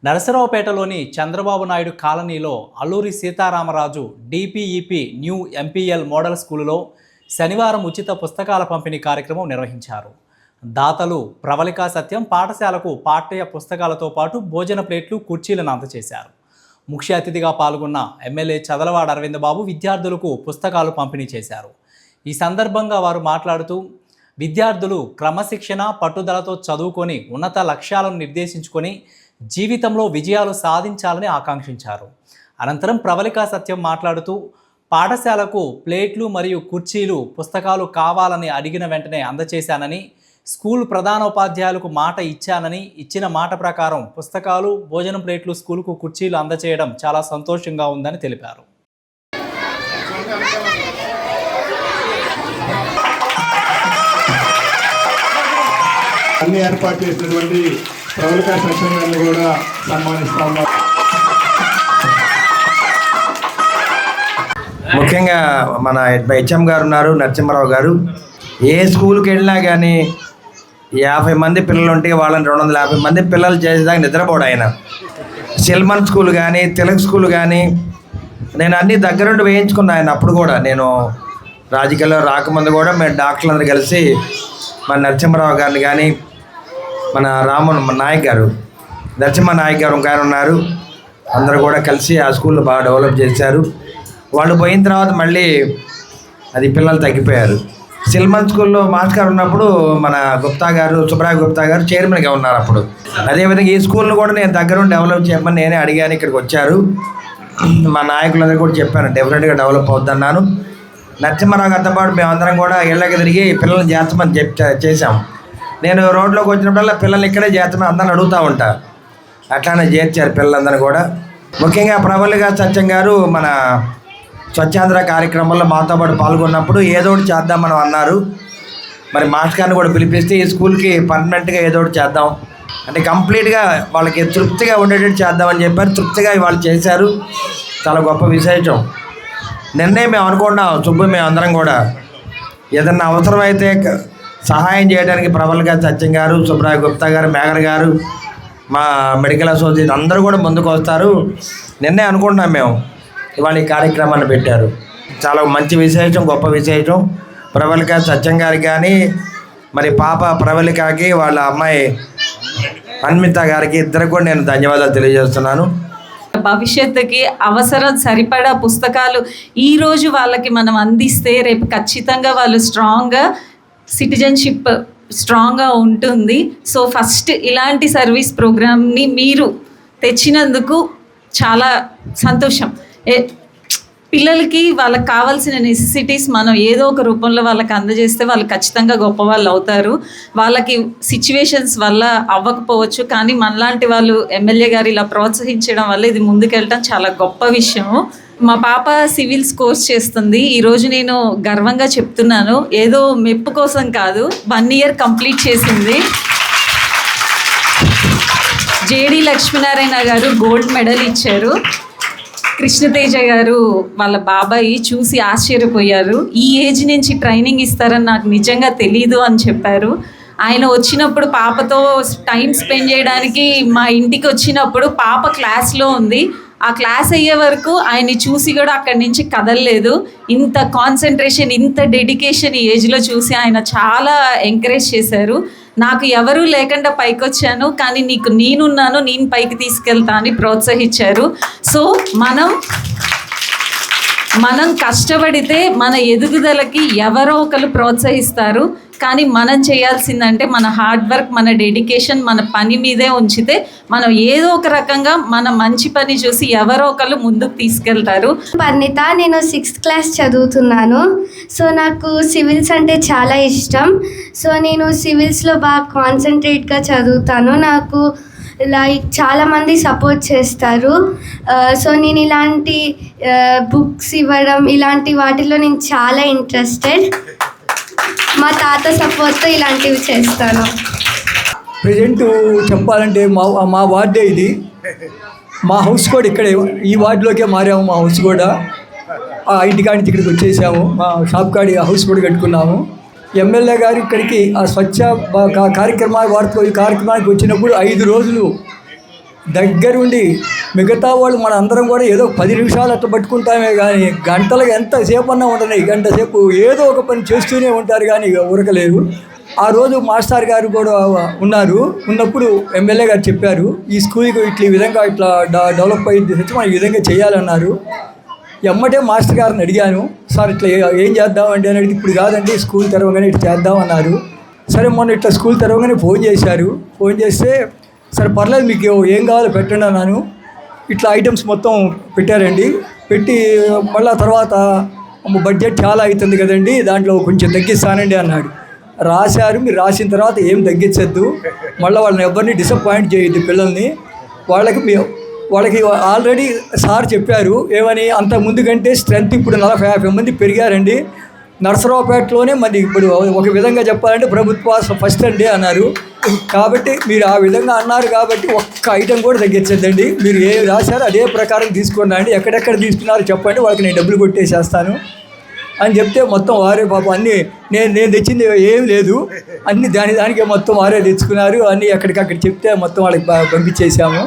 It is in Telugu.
నరసరావుపేటలోని చంద్రబాబు నాయుడు కాలనీలో Alluri Sitaramaraju DPEP new MPL model స్కూలులో శనివారం ఉచిత పుస్తకాల పంపిణీ కార్యక్రమం నిర్వహించారు. దాతలు ప్రవళికా సత్యం పాఠశాలకు పాఠ్య పుస్తకాలతో పాటు భోజన ప్లేట్లు, కుర్చీలను అందజేశారు. ముఖ్య అతిథిగా పాల్గొన్న ఎమ్మెల్యే చదలవాడ అరవింద్ బాబు విద్యార్థులకు పుస్తకాలు పంపిణీ చేశారు. ఈ సందర్భంగా వారు మాట్లాడుతూ విద్యార్థులు క్రమశిక్షణ, పట్టుదలతో చదువుకొని ఉన్నత లక్ష్యాలను నిర్దేశించుకొని జీవితంలో విజయాలు సాధించాలని ఆకాంక్షించారు. అనంతరం ప్రవళికా సత్యం మాట్లాడుతూ పాఠశాలకు ప్లేట్లు మరియు కుర్చీలు, పుస్తకాలు కావాలని అడిగిన వెంటనే అందచేశానని, స్కూల్ ప్రధానోపాధ్యాయులకు మాట ఇచ్చానని, ఇచ్చిన మాట ప్రకారం పుస్తకాలు, భోజనం ప్లేట్లు, స్కూలుకు కుర్చీలు అందచేయడం చాలా సంతోషంగా ఉందని తెలిపారు. అన్ని ఏర్పాటు చేసినటువంటి ప్రవళికా సత్యం గారిని కూడా సన్మానిస్తా ఉన్నారు. ముఖ్యంగా మన హెచ్ఎం గారు ఉన్నారు, నరసింహారావు గారు. ఏ స్కూల్కి వెళ్ళినా కానీ 50 మంది పిల్లలు ఉంటే వాళ్ళని 250 మంది పిల్లలు చేసేదాకా నిద్రపోడు ఆయన. సిల్మన్ స్కూల్ కానీ, తెలుగు స్కూల్ కానీ నేను అన్నీ దగ్గరుండి వేయించుకున్నా ఆయన. అప్పుడు కూడా నేను రాజకీయాల్లో రాకముందు కూడా మేము డాక్టర్లందరూ కలిసి మన నరసింహారావు గారిని కానీ, మన నాయక్ గారు, నరసింహ నాయక్ గారు ఇంకా ఉన్నారు, అందరూ కూడా కలిసి ఆ స్కూల్లో బాగా డెవలప్ చేశారు. వాళ్ళు పోయిన తర్వాత మళ్ళీ అది పిల్లలు తగ్గిపోయారు. సిల్మన్ స్కూల్లో మాస్టర్ గారు ఉన్నప్పుడు మన గుప్తా గారు, సుబ్రాయ్ గుప్తా గారు చైర్మన్గా ఉన్నారు అప్పుడు. అదేవిధంగా ఈ స్కూల్ను కూడా నేను దగ్గరుండి డెవలప్ చేయమని నేనే అడిగాను. ఇక్కడికి వచ్చారు, మా నాయకులందరూ కూడా చెప్పాను డెఫినెట్గా డెవలప్ అవుతున్నాను. నరసింహారావు గారితో పాటు మేమందరం కూడా ఇళ్ళకి తిరిగి పిల్లల్ని చేర్చమని చేశాం. నేను రోడ్లోకి వచ్చినప్పుడల్లా పిల్లల్ని ఇక్కడే చేర్చమని అందరిని అడుగుతూ ఉంటా. అట్లానే చేర్చారు పిల్లలందరూ కూడా. ముఖ్యంగా ప్రవళికా సత్యం గారు మన స్వచ్ఛాంధ్ర కార్యక్రమంలో మాతో పాటు పాల్గొన్నప్పుడు ఏదో ఒకటి చేద్దాం మనం అన్నారు. మరి మాస్టర్ గారిని కూడా పిలిపిస్తే ఈ స్కూల్కి పర్మనెంట్గా ఏదో ఒకటి చేద్దాం అంటే కంప్లీట్గా వాళ్ళకి తృప్తిగా ఉండేటట్టు చేద్దామని చెప్పారు. తృప్తిగా వాళ్ళు చేశారు. చాలా గొప్ప విశేషం. నిన్నే మేము అనుకున్నాం సుబ్బు, మేము అందరం కూడా ఏదన్నా అవసరమైతే సహాయం చేయడానికి ప్రవళికా సత్యం గారు, సుబ్రాయ్ గుప్తా గారు, మేఘర్ గారు, మా మెడికల్ అసోసియేషన్ అందరూ కూడా ముందుకు వస్తారు. నిన్నే అనుకుంటున్నాం మేము. ఇవాళ ఈ కార్యక్రమాన్ని పెట్టారు. చాలా మంచి విశేషం, గొప్ప విశేషం. ప్రవళికా సత్యం గారికి కానీ, మరి పాప ప్రవళికకి, వాళ్ళ అమ్మాయి అన్మిత గారికి ఇద్దరికి కూడా నేను ధన్యవాదాలు తెలియజేస్తున్నాను. భవిష్యత్తుకి అవసరం సరిపడా పుస్తకాలు ఈరోజు వాళ్ళకి మనం అందిస్తే రేపు ఖచ్చితంగా వాళ్ళు స్ట్రాంగ్గా సిటిజన్షిప్ స్ట్రాంగ్గా ఉంటుంది. సో ఫస్ట్ ఇలాంటి సర్వీస్ ప్రోగ్రామ్ని మీరు తెచ్చినందుకు చాలా సంతోషం. పిల్లలకి వాళ్ళకి కావాల్సిన నెసెసిటీస్ మనం ఏదో ఒక రూపంలో వాళ్ళకి అందజేస్తే వాళ్ళు ఖచ్చితంగా గొప్ప వాళ్ళు అవుతారు. వాళ్ళకి సిచ్యువేషన్స్ వల్ల అవ్వకపోవచ్చు, కానీ మనలాంటి వాళ్ళు ఎమ్మెల్యే గారు ఇలా ప్రోత్సహించడం వల్ల ఇది ముందుకెళ్ళటం చాలా గొప్ప విషయం. మా పాప సివిల్స్ కోర్స్ చేస్తుంది. ఈరోజు నేను గర్వంగా చెప్తున్నాను, ఏదో మెప్పు కోసం కాదు, 1 ఇయర్ కంప్లీట్ చేసింది. జేడి లక్ష్మీనారాయణ గారు గోల్డ్ మెడల్ ఇచ్చారు. కృష్ణతేజ గారు వాళ్ళ బాబాయి చూసి ఆశ్చర్యపోయారు. ఈ ఏజ్ నుంచి ట్రైనింగ్ ఇస్తారని నాకు నిజంగా తెలీదు అని చెప్పారు. ఆయన వచ్చినప్పుడు పాపతో టైం స్పెండ్ చేయడానికి మా ఇంటికి వచ్చినప్పుడు పాప క్లాస్లో ఉంది. ఆ క్లాస్ అయ్యే వరకు ఆయన్ని చూసి కూడా అక్కడి నుంచి కదలలేదు. ఇంత కాన్సన్ట్రేషన్, ఇంత డెడికేషన్ ఈ ఏజ్లో చూసి ఆయన చాలా ఎంకరేజ్ చేశారు. నాకు ఎవరూ లేకుండా పైకి వచ్చాను, కానీ నీకు నేనున్నాను, నేను పైకి తీసుకెళ్తా అని ప్రోత్సహించారు. సో మనం కష్టపడితే మన ఎదుగుదలకి ఎవరో ఒకరు ప్రోత్సహిస్తారు. కానీ మనం చేయాల్సిందంటే మన హార్డ్ వర్క్, మన డెడికేషన్ మన పని మీదే ఉంచితే మనం ఏదో ఒక రకంగా మన మంచి పని చూసి ఎవరో ఒకరు ముందుకు తీసుకెళ్తారు. పర్ణిత, నేను 6th క్లాస్ చదువుతున్నాను. సో నాకు సివిల్స్ అంటే చాలా ఇష్టం. సో నేను సివిల్స్లో బాగా కాన్సన్ట్రేట్గా చదువుతాను. నాకు లైక్ చాలామంది సపోర్ట్ చేస్తారు. సో నేను ఇలాంటి బుక్స్ ఇవ్వడం, ఇలాంటి వాటిలో నేను చాలా ఇంట్రెస్టెడ్. మా తాత సపోర్ట్తో ఇలాంటివి చేస్తాను. ప్రజెంట్ చెప్పాలంటే మా వార్డే ఇది. మా హౌస్ కూడా ఇక్కడే, ఈ వార్డులోకే మారాము. మా హౌస్ కూడా ఆ ఇంటికాడి ఇక్కడికి వచ్చేసాము. మా షాప్ కాడి హౌస్ కూడా కట్టుకున్నాము. ఎమ్మెల్యే గారు ఇక్కడికి ఆ స్వచ్ఛ కార్యక్రమానికి వచ్చినప్పుడు 5 రోజులు దగ్గరుండి మిగతా వాళ్ళు మన అందరం కూడా ఏదో 10 నిమిషాలు అట్లా పట్టుకుంటామే కానీ గంటలకు ఎంతసేపు అన్నా ఉండని గంట సేపు ఏదో ఒక పని చేస్తూనే ఉంటారు కానీ ఇక ఉరకలేరు. ఆ రోజు మాస్టర్ గారు కూడా ఉన్నప్పుడు ఎమ్మెల్యే గారు చెప్పారు, ఈ స్కూల్కి ఈ విధంగా ఇట్లా డెవలప్ అయ్యింది, మనం ఈ విధంగా చేయాలన్నారు. ఎమ్మటే మాస్టర్ గారిని అడిగాను, సార్ ఇట్లా ఏం చేద్దామండి అని అడిగి, ఇప్పుడు కాదండి స్కూల్ తెరవగానే ఇట్లా చేద్దామన్నారు. సరే మొన్న ఇట్లా స్కూల్ తెరవగానే ఫోన్ చేశారు. ఫోన్ చేస్తే సరే పర్లేదు మీకు ఏం కావాలో పెట్టండి అన్నాను. ఇట్లా ఐటమ్స్ మొత్తం పెట్టారండి. పెట్టి మళ్ళీ తర్వాత బడ్జెట్ చాలా అవుతుంది కదండి, దాంట్లో కొంచెం తగ్గిస్తానండి అన్నాడు. రాశారు. మీరు రాసిన తర్వాత ఏం తగ్గించద్దు, మళ్ళీ వాళ్ళని ఎవరిని డిసప్పాయింట్ చేయొద్దు పిల్లల్ని. వాళ్ళకి ఆల్రెడీ సార్ చెప్పారు ఏమని, అంత ముందు కంటే స్ట్రెంత్ ఇప్పుడు 40-50 మంది పెరిగారండి. నరసరావుపేటలోనే మరి ఇప్పుడు ఒక విధంగా చెప్పాలంటే ప్రభుత్వ ఫస్ట్ అండి అన్నారు. కాబట్టి మీరు ఆ విధంగా అన్నారు కాబట్టి ఒక్క ఐటెం కూడా తగ్గించద్దండి, మీరు ఏ రాశారో అదే ప్రకారం తీసుకున్నాండి, ఎక్కడెక్కడ తీసుకున్నారో చెప్పండి, వాళ్ళకి నేను డబ్బులు కొట్టేసేస్తాను అని చెప్తే మొత్తం వారే పాపం అన్నీ నేను తెచ్చింది ఏం లేదు, అన్నీ దానికే మొత్తం వారే తెచ్చుకున్నారు. అన్నీ ఎక్కడికక్కడ చెప్తే మొత్తం వాళ్ళకి పంపించేసాము.